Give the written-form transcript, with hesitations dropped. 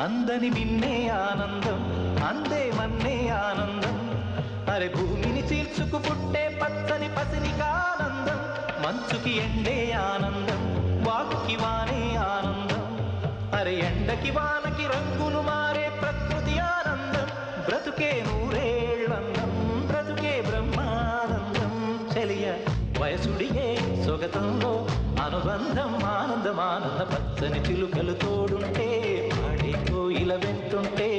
అందని మిన్నే ఆనందం అందే మన్నే ఆనందం అరే భూమిని చీల్చుకు పుట్టే పచ్చని పసినికి ఆనందం మంచుకి ఎండే ఆనందం వాగుకి వానే ఆనందం అరే ఎండకి వానకి రంగులు మారే ప్రకృతి ఆనందం బ్రతుకే నూరేళ్ళందం బ్రతుకే బ్రహ్మానందం చెలియ వయసుడియే సొగతంలో అనుబంధం ఆనందం ఆనంద పచ్చని చిలుకలు తోడుంటే పాడే కోయిల వెంటుంటే